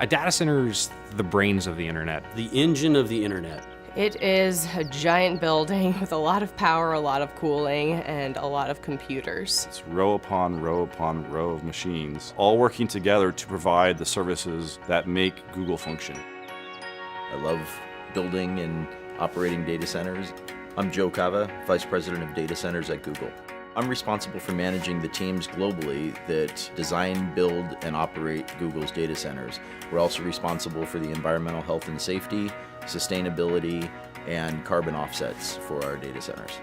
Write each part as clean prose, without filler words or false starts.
A data center's the brains of the internet. The engine of the internet. It is a giant building with a lot of power, a lot of cooling, and a lot of computers. It's row upon row upon row of machines, all working together to provide the services that make Google function. I love building and operating data centers. I'm Joe Cava, Vice President of Data Centers at Google. I'm responsible for managing the teams globally that design, build, and operate Google's data centers. We're also responsible for the environmental health and safety, sustainability, and carbon offsets for our data centers.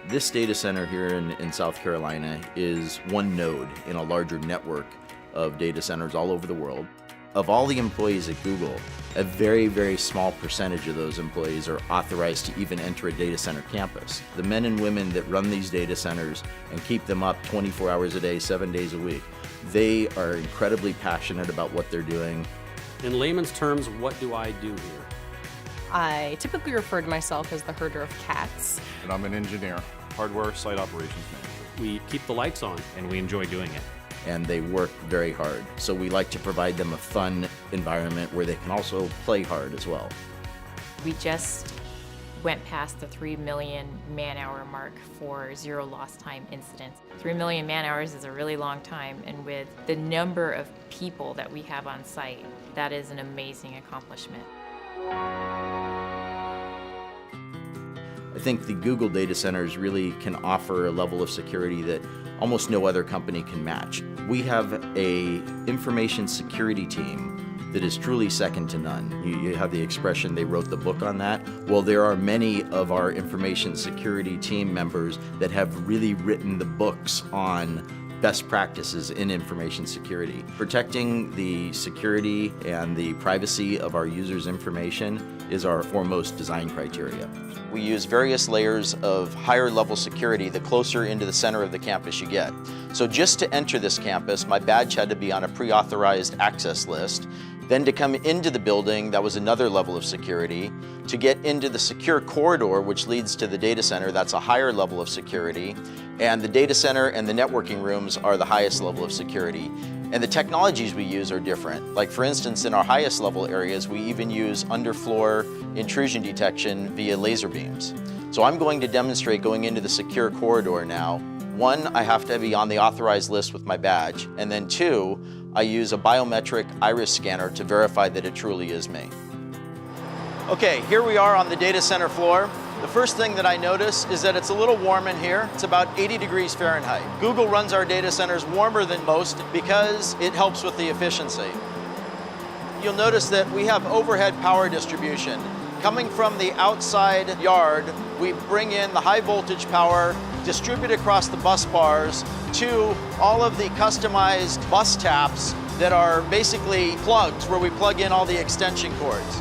This data center here in South Carolina is one node in a larger network of data centers all over the world. Of all the employees at Google, a very, very small percentage of those employees are authorized to even enter a data center campus. The men and women that run these data centers and keep them up 24 hours a day, 7 days a week, they are incredibly passionate about what they're doing. In layman's terms, what do I do here? I typically refer to myself as the herder of cats. And I'm an engineer, hardware site operations manager. We keep the lights on. And we enjoy doing it. And they work very hard. So we like to provide them a fun environment where they can also play hard as well. We just went past the 3 million man-hour mark for zero lost time incidents. 3 million man-hours is a really long time, and with the number of people that we have on site, that is an amazing accomplishment. I think the Google data centers really can offer a level of security that almost no other company can match. We have an information security team that is truly second to none. You have the expression, they wrote the book on that. Well, there are many of our information security team members that have really written the books on best practices in information security. Protecting the security and the privacy of our users' information is our foremost design criteria. We use various layers of higher level security the closer into the center of the campus you get. So just to enter this campus, my badge had to be on a pre-authorized access list. Then to come into the building, that was another level of security. To get into the secure corridor, which leads to the data center, that's a higher level of security. And the data center and the networking rooms are the highest level of security. And the technologies we use are different. Like for instance, in our highest level areas, we even use underfloor intrusion detection via laser beams. So I'm going to demonstrate going into the secure corridor now. One, I have to be on the authorized list with my badge. And then two, I use a biometric iris scanner to verify that it truly is me. Okay, here we are on the data center floor. The first thing that I notice is that it's a little warm in here. It's about 80 degrees Fahrenheit. Google runs our data centers warmer than most because it helps with the efficiency. You'll notice that we have overhead power distribution. Coming from the outside yard, we bring in the high voltage power, distribute across the bus bars to all of the customized bus taps that are basically plugs where we plug in all the extension cords.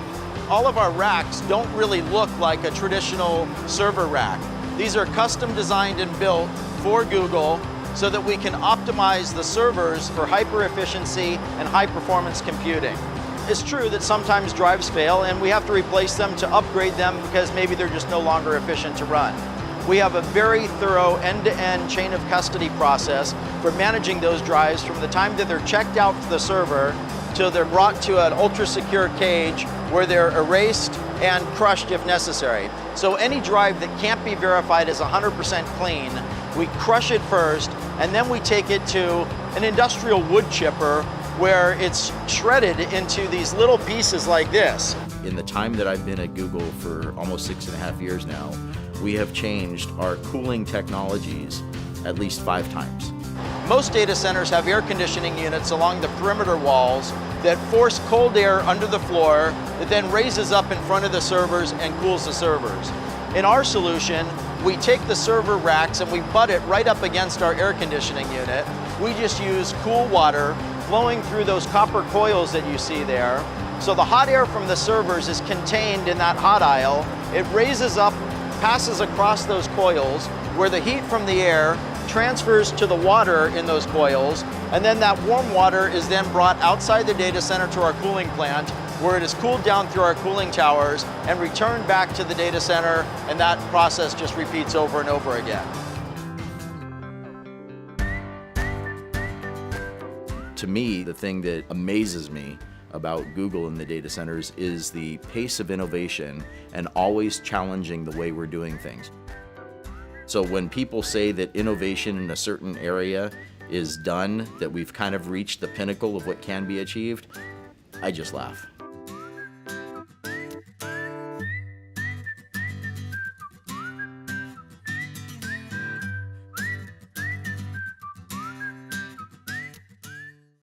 All of our racks don't really look like a traditional server rack. These are custom designed and built for Google so that we can optimize the servers for hyper efficiency and high performance computing. It's true that sometimes drives fail and we have to replace them to upgrade them because maybe they're just no longer efficient to run. We have a very thorough end-to-end chain of custody process for managing those drives from the time that they're checked out to the server till they're brought to an ultra-secure cage where they're erased and crushed if necessary. So any drive that can't be verified as 100% clean, we crush it first, and then we take it to an industrial wood chipper where it's shredded into these little pieces like this. In the time that I've been at Google for almost 6.5 years now, we have changed our cooling technologies at least 5 times. Most data centers have air conditioning units along the perimeter walls that force cold air under the floor that then raises up in front of the servers and cools the servers. In our solution, we take the server racks and we butt it right up against our air conditioning unit. We just use cool water flowing through those copper coils that you see there. So the hot air from the servers is contained in that hot aisle. It raises up, passes across those coils, where the heat from the air transfers to the water in those coils, and then that warm water is then brought outside the data center to our cooling plant, where it is cooled down through our cooling towers and returned back to the data center, and that process just repeats over and over again. To me, the thing that amazes me about Google in the data centers is the pace of innovation and always challenging the way we're doing things. So when people say that innovation in a certain area is done, that we've kind of reached the pinnacle of what can be achieved, I just laugh.